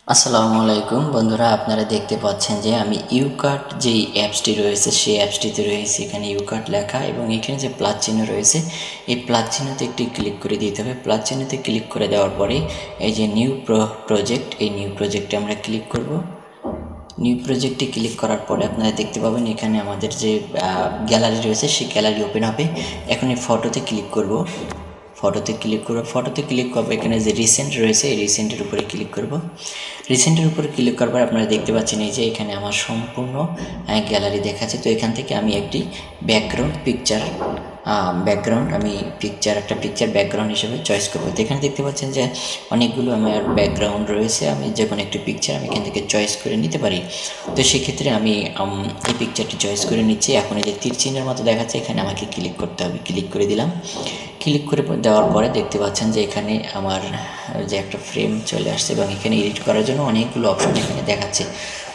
আসসালামু আলাইকুম বন্ধুরা, আপনারা দেখতে পাচ্ছেন যে আমি ইউকার্ট যেই অ্যাপসটি রয়েছে সেই অ্যাপসটিতে রয়েছে। এখানে ইউকার্ট লেখা এবং এখানে যে প্লাস চিহ্ন রয়েছে এই প্লাস চিহ্নতে একটি ক্লিক করে দিতে হবে। প্লাস চিহ্নতে ক্লিক করে দেওয়ার পরে এই যে নিউ প্রজেক্ট, এই নিউ প্রজেক্টে আমরা ক্লিক করব। নিউ প্রজেক্টে ক্লিক করার পরে আপনারা দেখতে পাবেন এখানে আমাদের যে গ্যালারি রয়েছে সেই গ্যালারি ওপেন হবে। এখন এই ফটোতে ক্লিক করব। ফটোতে ক্লিক করবো। এখানে যে রিসেন্ট রয়েছে এই রিসেন্টের উপরে ক্লিক করব। রিসেন্টের উপরে ক্লিক করার পর আপনারা দেখতে পাচ্ছেন এই যে এখানে আমার সম্পূর্ণ গ্যালারি দেখাচ্ছে। তো এখান থেকে আমি একটি একটা পিকচার ব্যাকগ্রাউন্ড হিসেবে চয়েস করবো। তো এখানে দেখতে পাচ্ছেন যে অনেকগুলো আমার ব্যাকগ্রাউন্ড রয়েছে। আমি যে কোনো একটি পিকচার আমি এখান থেকে চয়েস করে নিতে পারি। তো সেক্ষেত্রে আমি এই পিকচারটি চয়েস করে নিচ্ছি। এখন এই যে তীর চিহ্নের মতো দেখাচ্ছে এখানে আমাকে ক্লিক করতে হবে। ক্লিক করে দিলাম। ক্লিক করে দেওয়ার পরে দেখতে পাচ্ছেন যে এখানে আমার যে একটা ফ্রেম চলে আসছে এবং এখানে এডিট করার জন্য অনেকগুলো অপশন এখানে দেখাচ্ছে।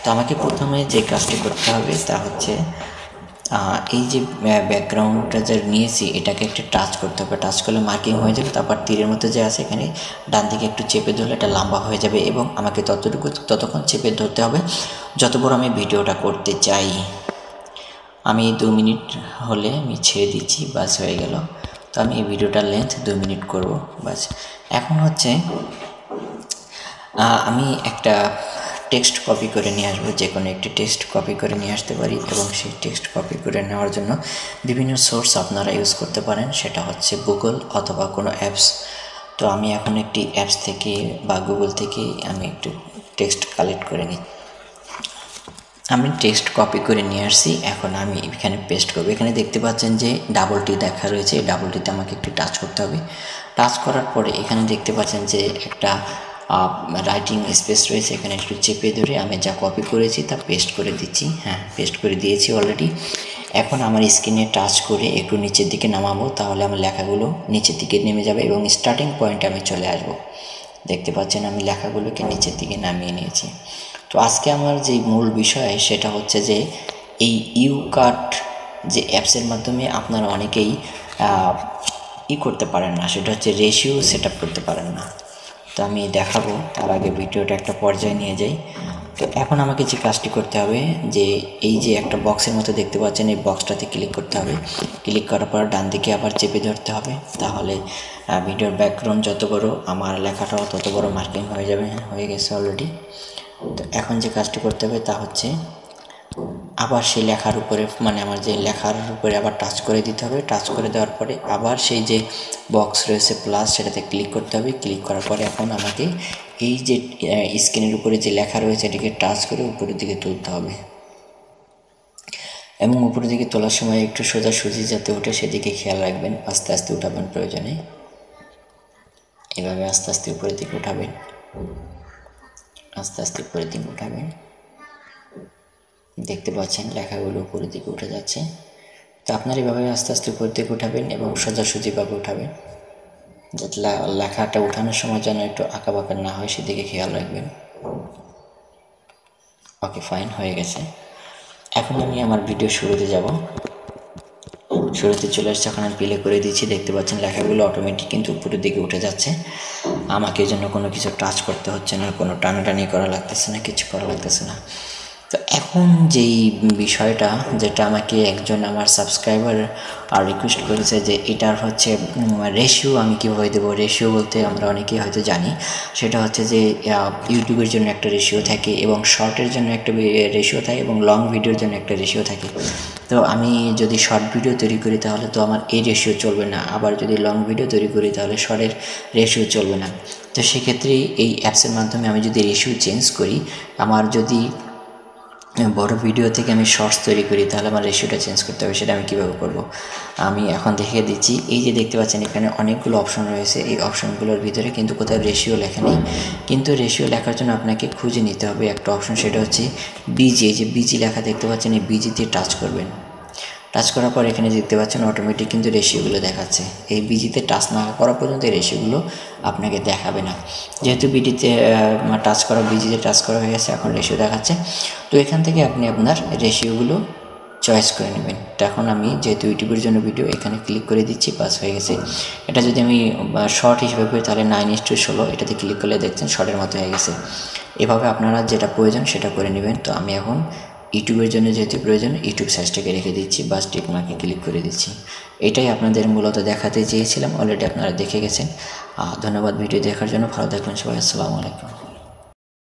তো আমাকে প্রথমে যে কাজটি করতে হবে তা হচ্ছে এই যে ব্যাকগ্রাউন্ডটা যে নিয়েছি এটাকে একটু টাচ করতে হবে। টাচ করলে মার্কিং হয়ে যাবে। তারপর তীরের মতো যে আছে এখানে ডান দিকে একটু চেপে ধরলে এটা লম্বা হয়ে যাবে এবং আমাকে ততক্ষণ চেপে ধরতে হবে যত বড় আমি ভিডিওটা করতে চাই। আমি 2 মিনিট হলে আমি ছেড়ে দিচ্ছি, বাস হয়ে গেল। তো আমি এই ভিডিওটার লেন্থ 2 মিনিট করব, বাস। এখন হচ্ছে আমি একটা টেক্সট কপি করে নিয়ে আসবো। যে কোনো একটি টেক্সট কপি করে নিয়ে আসতে পারি এবং সেই টেক্সট কপি করে নেওয়ার জন্য বিভিন্ন সোর্স আপনারা ইউজ করতে পারেন। সেটা হচ্ছে গুগল অথবা কোনো অ্যাপস। তো আমি এখন একটি অ্যাপস থেকে বা গুগল থেকে আমি একটু টেক্সট কালেক্ট করে নিই। আমি টেক্সট কপি করে নিয়ে আসছি। এখন আমি এখানে পেস্ট করবো। এখানে দেখতে পাচ্ছেন যে ডাবলটি দেখা রয়েছে। এই ডাবলটিতে আমাকে একটু টাচ করতে হবে। টাচ করার পরে এখানে দেখতে পাচ্ছেন যে একটা রাইটিং স্পেস রয়েছে। এখানে একটু চেপে ধরে আমি যা কপি করেছি তা পেস্ট করে দিচ্ছি। হ্যাঁ, পেস্ট করে দিয়েছি অলরেডি। এখন আমার স্ক্রিনে টাচ করে একটু নিচের দিকে নামাবো, তাহলে আমার লেখাগুলো নিচের দিকে নেমে যাবে এবং স্টার্টিং পয়েন্টে আমি চলে আসবো। দেখতে পাচ্ছেন আমি লেখাগুলোকে নিচের দিকে নামিয়ে নিয়েছি। তো আজকে আমার যে মূল বিষয় সেটা হচ্ছে যে এই ইউকার্ট যে অ্যাপসের মাধ্যমে আপনারা অনেকেই করতে পারেন না, সেটা হচ্ছে রেশিও সেট আপ করতে পারেন না। তো আমি দেখাবো, তার আগে ভিডিওটা একটা পর্যায়ে নিয়ে যাই। তো এখন আমাকে যে কাজটি করতে হবে যে এই যে একটা বক্সের মতো দেখতে পাচ্ছেন এই বক্সটাতে ক্লিক করতে হবে। ক্লিক করার পর ডান দিকে আবার চেপে ধরতে হবে, তাহলে ভিডিওর ব্যাকগ্রাউন্ড যত বড় আমার লেখাটাও তত বড় মার্কিং হয়ে যাবে। হয়ে গেছে অলরেডি। তো এখন যে কাজটি করতে হবে তা হচ্ছে আবার সেই লেখার উপরে আমার যে লেখার উপরে আবার টাচ করে দিতে হবে। টাচ করে দেওয়ার পরে আবার সেই যে বক্স রয়েছে প্লাস সেটাতে ক্লিক করতে হবে। ক্লিক করার পরে এখন আমাকে এই যে স্ক্রিনের উপরে যে লেখা রয়েছে এটিকে টাচ করে উপরের দিকে তুলতে হবে এবং উপরের দিকে তোলার সময় একটু সোজাসুজি যাতে ওঠে সেদিকে খেয়াল রাখবেন। আস্তে আস্তে উঠাবেন প্রয়োজনে, এভাবে আস্তে আস্তে উপরের দিকে উঠাবেন। আস্তে আস্তে উপরের দিকে উঠাবেন। দেখতে পাচ্ছেন লেখাগুলো উপরের দিকে উঠে যাচ্ছে। তো আপনার এভাবে আস্তে আস্তে উপরের দিকে উঠাবেন এবং সোজাসুজিভাবে উঠাবেন, যাতে লেখাটা উঠানোর সময় যেন একটু আঁকাবাঁকা না হয় সেদিকে খেয়াল রাখবেন। ওকে, ফাইন, হয়ে গেছে। এখন আমি আমার ভিডিও শুরুতে যাব। শুরুতে চলে আসছে। এখন আমি প্লে করে দিয়েছি। দেখতে পাচ্ছেন লেখাগুলো অটোমেটিক কিন্তু উপরের দিকে উঠে যাচ্ছে। আমাকে জন্য কোনো কিছু টাচ করতে হচ্ছে না, কোনো টানাটানি করা লাগতেছে না, কিছু করা লাগতেছে না। তো এখন যেই বিষয়টা যেটা আমাকে একজন আমার সাবস্ক্রাইবার রিকোয়েস্ট করেছে যে এটার হচ্ছে রেশিও আমি কীভাবে দেবো। রেশিও বলতে আমরা অনেকেই হয়তো জানি, সেটা হচ্ছে যে ইউটিউবের জন্য একটা রেশিও থাকে এবং শর্টের জন্য একটা রেশিও থাকে এবং লং ভিডিওর জন্য একটা রেশিও থাকে। তো আমি যদি শর্ট ভিডিও তৈরি করি তাহলে তো আমার এই রেশিও চলবে না, আবার যদি লং ভিডিও তৈরি করি তাহলে শর্টের রেশিও চলবে না। তো সেক্ষেত্রে এই অ্যাপসের মাধ্যমে আমি যদি রেশিও চেঞ্জ করি, আমার যদি বড় ভিডিও থেকে আমি শর্টস তৈরি করি তাহলে আমার রেশিওটা চেঞ্জ করতে হবে। সেটা আমি কীভাবে করব আমি এখন দেখিয়ে দিচ্ছি। এই যে দেখতে পাচ্ছেন এখানে অনেকগুলো অপশন রয়েছে। এই অপশনগুলোর ভিতরে কিন্তু কোথাও রেশিও লেখা নেই, কিন্তু রেশিও লেখার জন্য আপনাকে খুঁজে নিতে হবে একটা অপশন, সেটা হচ্ছে বিজি। এই যে বিজি লেখা দেখতে পাচ্ছেন, এই বিজিতে টাচ করবেন। টাচ করার পর এখানে দেখতে পাচ্ছেন অটোমেটিক কিন্তু রেশিওগুলো দেখাচ্ছে। এই বিজিতে টাচ না করা পর্যন্ত এই রেশিওগুলো আপনাকে দেখাবে না। যেহেতু বিজিতে টাচ করা হয়ে গেছে, এখন রেশিও দেখাচ্ছে। তো এখান থেকে আপনি আপনার রেশিওগুলো চয়েস করে নেবেন। তো এখন আমি যেহেতু ইউটিউবের জন্য ভিডিও এখানে ক্লিক করে দিচ্ছি, বাস হয়ে গেছে। এটা যদি আমি শর্ট হিসেবে করি তাহলে 9:16, এটাতে ক্লিক করলে দেখছেন শর্টের মতো হয়ে গেছে। এভাবে আপনারা যেটা প্রয়োজন সেটা করে নেবেন। তো আমি এখন ইউটিউবের জন্য যেহেতু প্রয়োজন ইউটিউব সাইজটাকে রেখে দিচ্ছি, বাস টিক মার্কে ক্লিক করে দিচ্ছি। এটাই আপনাদের মূলত দেখাতে চেয়েছিলাম, অলরেডি আপনারা দেখে গেছেন। ধন্যবাদ ভিডিও দেখার জন্য। ভালো থাকবেন সবাই, আসসালামু আলাইকুম।